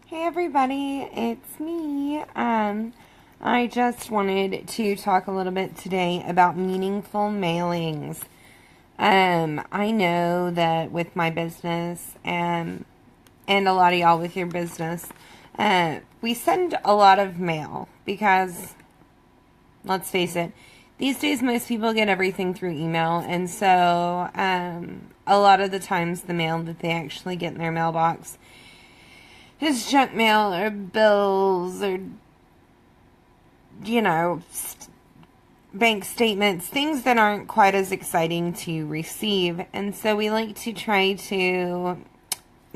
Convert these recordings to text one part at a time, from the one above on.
Hey everybody, it's me. I just wanted to talk a little bit today about meaningful mailings. I know that with my business and a lot of y'all with your business, we send a lot of mail because, let's face it, these days most people get everything through email, and so a lot of the times the mail that they actually get in their mailbox his junk mail or bills or, bank statements, things that aren't quite as exciting to receive. And so we like to try to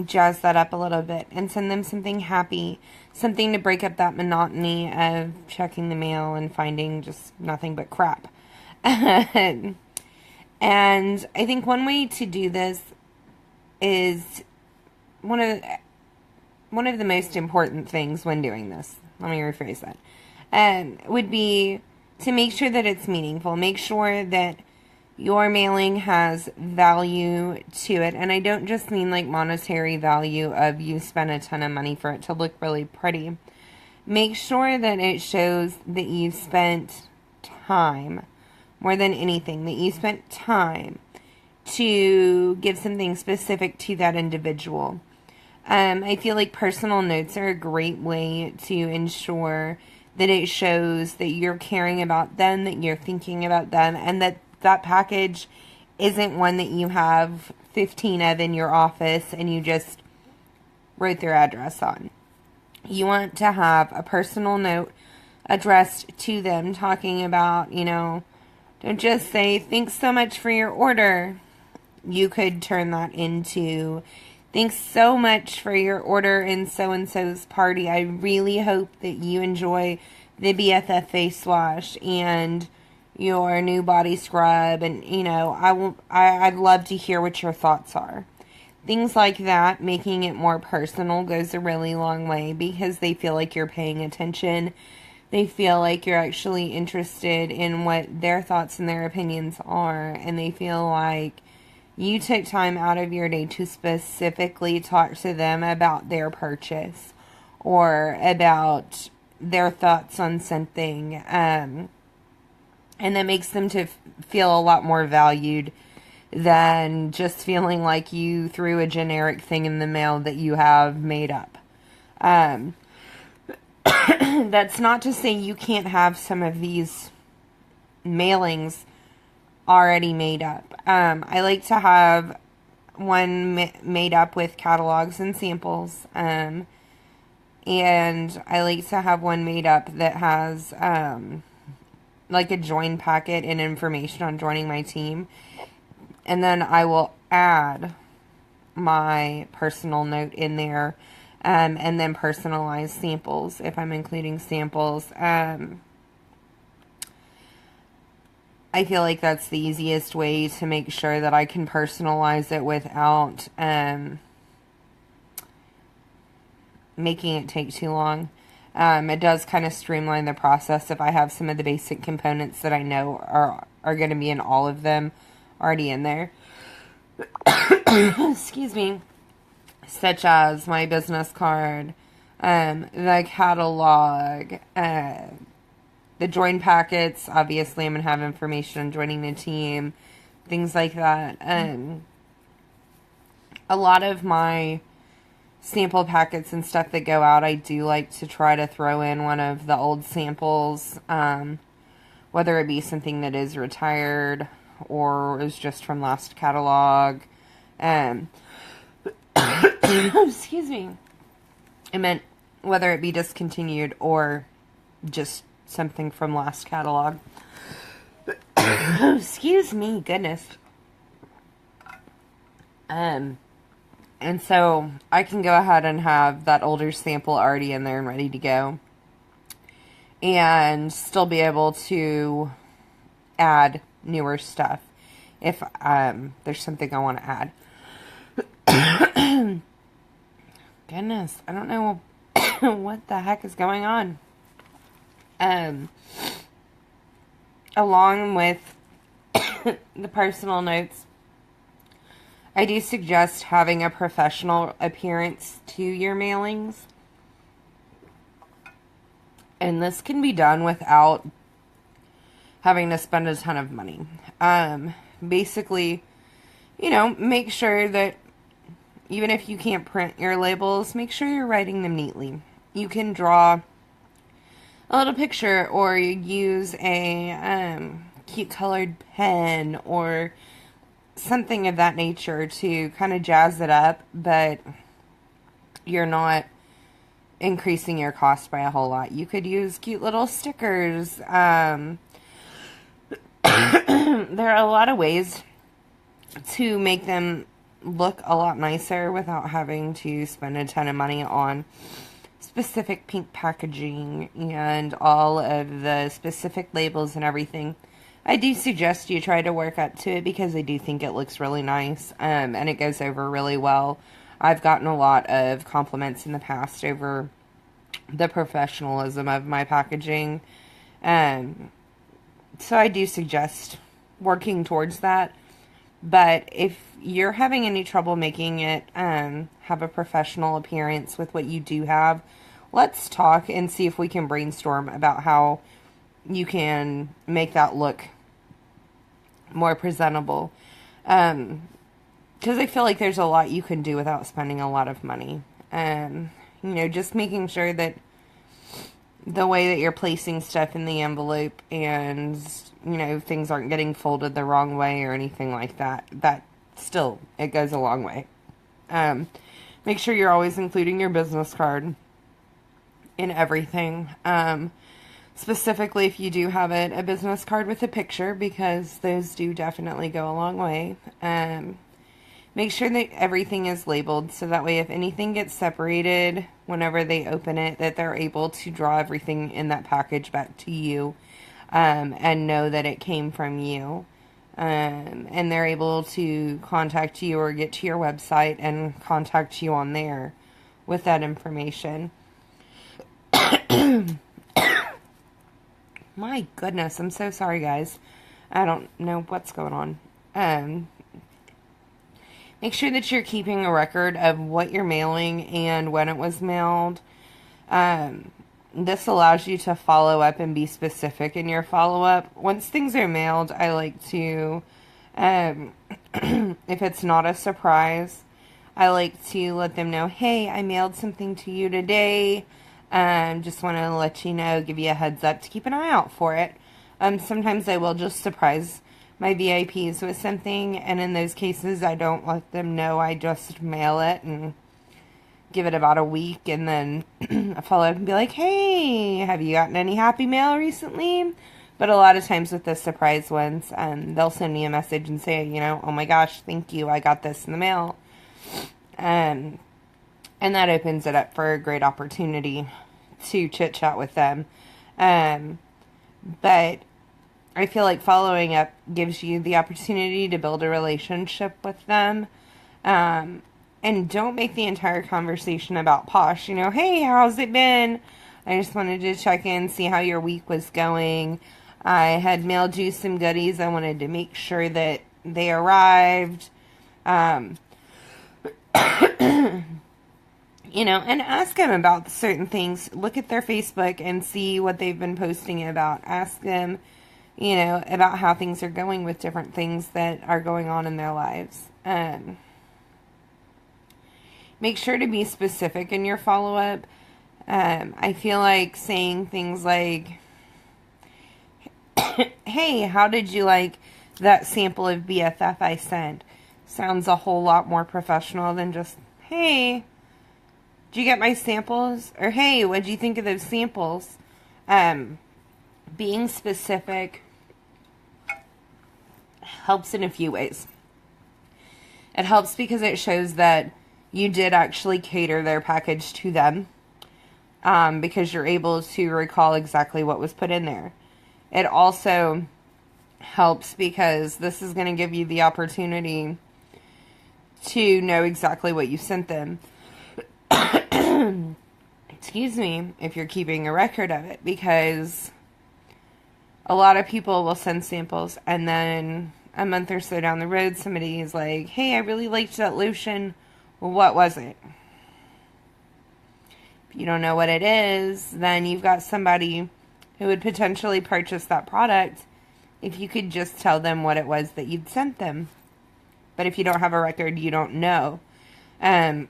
jazz that up a little bit and send them something happy, something to break up that monotony of checking the mail and finding just nothing but crap. And I think one way to do this is one of the most important things when doing this, let me rephrase that, would be to make sure that it's meaningful. Make sure that your mailing has value to it. And I don't just mean like monetary value of you spent a ton of money for it to look really pretty. Make sure that it shows that you spent time, more than anything, that you spent time to give something specific to that individual. I feel like personal notes are a great way to ensure that it shows that you're caring about them, that you're thinking about them, and that that package isn't one that you have 15 of in your office and you just wrote their address on. You want to have a personal note addressed to them talking about, don't just say, thanks so much for your order. You could turn that into, thanks so much for your order in so-and-so's party. I really hope that you enjoy the BFF face wash and your new body scrub. And, I'd love to hear what your thoughts are. Things like that, making it more personal, goes a really long way because they feel like you're paying attention. They feel like you're actually interested in what their thoughts and their opinions are. And they feel like you took time out of your day to specifically talk to them about their purchase or about their thoughts on something. And that makes them to feel a lot more valued than just feeling like you threw a generic thing in the mail that you have made up. That's not to say you can't have some of these mailings already made up. I like to have one made up with catalogs and samples, and I like to have one made up that has like a join packet and information on joining my team, and then I will add my personal note in there, and then personalize samples if I'm including samples. I feel like that's the easiest way to make sure that I can personalize it without making it take too long. It does kind of streamline the process if I have some of the basic components that I know are going to be in all of them already in there. Excuse me. Such as my business card, the catalog, the join packets. Obviously, I'm going to have information on joining the team, things like that. A lot of my sample packets and stuff that go out, I do like to try to throw in one of the old samples, whether it be something that is retired or is just from last catalog. Excuse me. I meant whether it be discontinued or just something from last catalog. Excuse me, goodness. And so I can go ahead and have that older sample already in there and ready to go, and still be able to add newer stuff if there's something I want to add. Goodness, I don't know what the heck is going on. Along with the personal notes, I do suggest having a professional appearance to your mailings. And this can be done without having to spend a ton of money. Basically, make sure that even if you can't print your labels, make sure you're writing them neatly. You can draw a little picture, or you use a cute colored pen or something of that nature to kind of jazz it up, but you're not increasing your cost by a whole lot. You could use cute little stickers. There are a lot of ways to make them look a lot nicer without having to spend a ton of money on specific pink packaging and all of the specific labels and everything. I do suggest you try to work up to it because I do think it looks really nice, and it goes over really well. I've gotten a lot of compliments in the past over the professionalism of my packaging, so I do suggest working towards that. But if you're having any trouble making it have a professional appearance with what you do have, let's talk and see if we can brainstorm about how you can make that look more presentable. Because I feel like there's a lot you can do without spending a lot of money. Just making sure that the way that you're placing stuff in the envelope and, things aren't getting folded the wrong way or anything like that, that still, it goes a long way. Make sure you're always including your business card in everything. Specifically, if you do have it, a business card with a picture, because those do definitely go a long way. Make sure that everything is labeled, so that way if anything gets separated whenever they open it, that they're able to draw everything in that package back to you, and know that it came from you. And they're able to contact you or get to your website and contact you on there with that information. My goodness, I'm so sorry, guys. I don't know what's going on. Make sure that you're keeping a record of what you're mailing and when it was mailed. This allows you to follow up and be specific in your follow-up. Once things are mailed, I like to, if it's not a surprise, I like to let them know, hey, I mailed something to you today. Just want to let you know, give you a heads up to keep an eye out for it. Sometimes I will just surprise my VIPs with something, and in those cases I don't let them know. I just mail it and give it about a week, and then I follow up and be like, hey, have you gotten any happy mail recently? But a lot of times with the surprise ones, they'll send me a message and say, oh my gosh, thank you, I got this in the mail. And that opens it up for a great opportunity to chit chat with them. But I feel like following up gives you the opportunity to build a relationship with them. And don't make the entire conversation about Posh. Hey, how's it been? I just wanted to check in, see how your week was going. I had mailed you some goodies. I wanted to make sure that they arrived. And ask them about certain things. Look at their Facebook and see what they've been posting about. Ask them, about how things are going with different things that are going on in their lives. Make sure to be specific in your follow-up. I feel like saying things like, hey, how did you like that sample of BFF I sent? Sounds a whole lot more professional than just, hey, did you get my samples? Or, hey, what'd you think of those samples? Being specific helps in a few ways. It helps because it shows that you did actually cater their package to them, because you're able to recall exactly what was put in there. It also helps because this is going to give you the opportunity to know exactly what you sent them. Excuse me, if you're keeping a record of it, because a lot of people will send samples and then a month or so down the road somebody is like, hey, I really liked that lotion. Well, what was it? If you don't know what it is, then you've got somebody who would potentially purchase that product if you could just tell them what it was that you'd sent them. But if you don't have a record, you don't know. And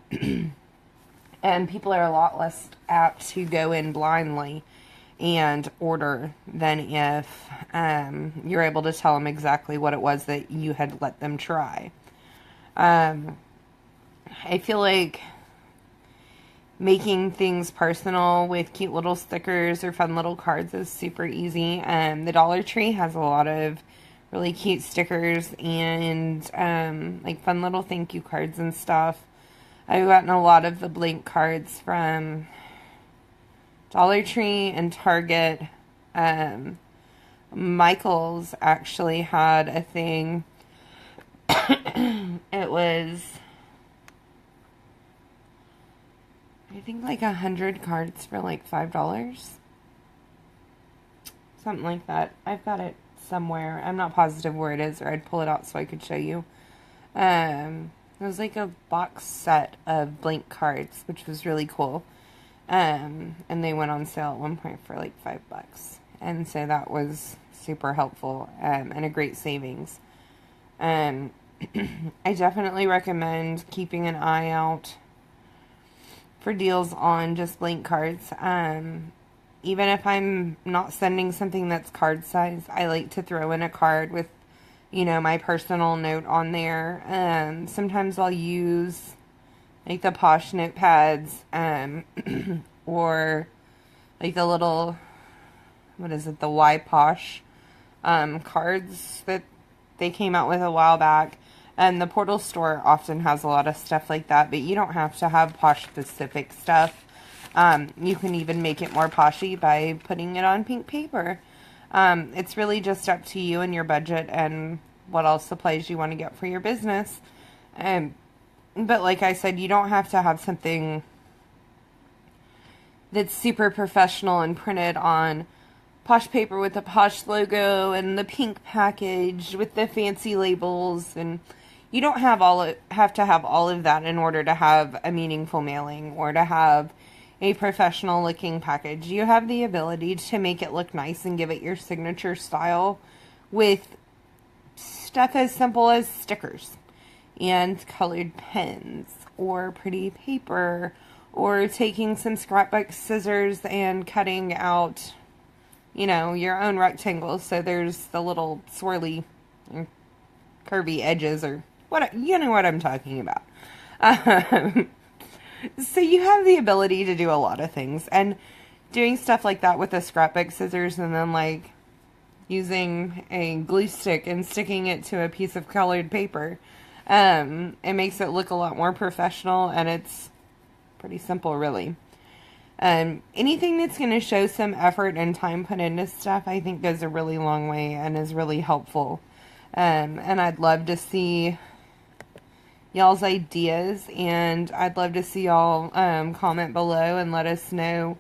people are a lot less apt to go in blindly and order than if you're able to tell them exactly what it was that you had let them try. I feel like making things personal with cute little stickers or fun little cards is super easy. The Dollar Tree has a lot of really cute stickers and like fun little thank you cards and stuff. I've gotten a lot of the blank cards from Dollar Tree and Target. Michael's actually had a thing. It was, I think, like 100 cards for like $5. Something like that. I've got it somewhere. I'm not positive where it is, or I'd pull it out so I could show you. It was like a box set of blank cards, which was really cool. And they went on sale at one point for like $5. And so that was super helpful, and a great savings. I definitely recommend keeping an eye out for deals on just blank cards. Even if I'm not sending something that's card size, I like to throw in a card with, you know, my personal note on there. Sometimes I'll use like the Posh notepads, or like the little, what is it, the Y Posh cards that they came out with a while back. And the Portal store often has a lot of stuff like that, but you don't have to have Posh specific stuff. You can even make it more poshy by putting it on pink paper. It's really just up to you and your budget and what all supplies you want to get for your business. But like I said, you don't have to have something that's super professional and printed on Posh paper with the Posh logo and the pink package with the fancy labels, and you don't have to have all of that in order to have a meaningful mailing or to have a professional looking package. You have the ability to make it look nice and give it your signature style with stuff as simple as stickers and colored pens or pretty paper, or taking some scrapbook scissors and cutting out, you know, your own rectangles. So there's the little swirly, curvy edges, or what, you know what I'm talking about. So you have the ability to do a lot of things, and doing stuff like that with the scrapbook scissors, and then like using a glue stick and sticking it to a piece of colored paper, it makes it look a lot more professional, and it's pretty simple, really. Anything that's going to show some effort and time put into stuff, I think goes a really long way and is really helpful. And I'd love to see y'all's ideas, and I'd love to see y'all comment below and let us know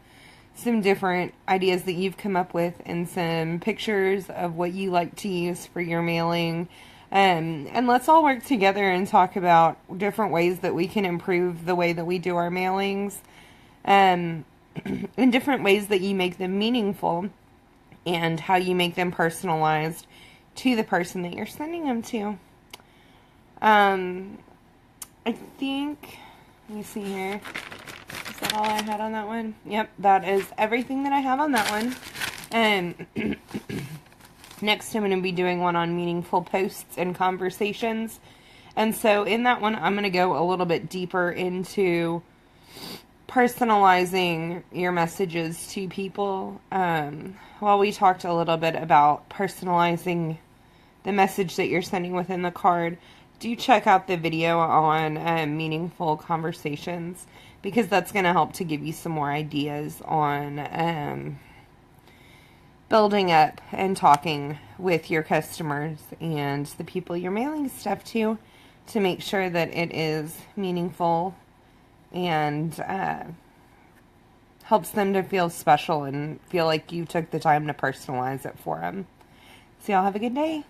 some different ideas that you've come up with, and some pictures of what you like to use for your mailing. And let's all work together and talk about different ways that we can improve the way that we do our mailings, and different ways that you make them meaningful, and how you make them personalized to the person that you're sending them to. I think, let me see here. Is that all I had on that one? Yep, that is everything that I have on that one. And next I'm going to be doing one on meaningful posts and conversations. And so in that one, I'm going to go a little bit deeper into personalizing your messages to people. While we talked a little bit about personalizing the message that you're sending within the card, do check out the video on meaningful conversations, because that's going to help to give you some more ideas on building up and talking with your customers and the people you're mailing stuff to make sure that it is meaningful and helps them to feel special and feel like you took the time to personalize it for them. So y'all have a good day.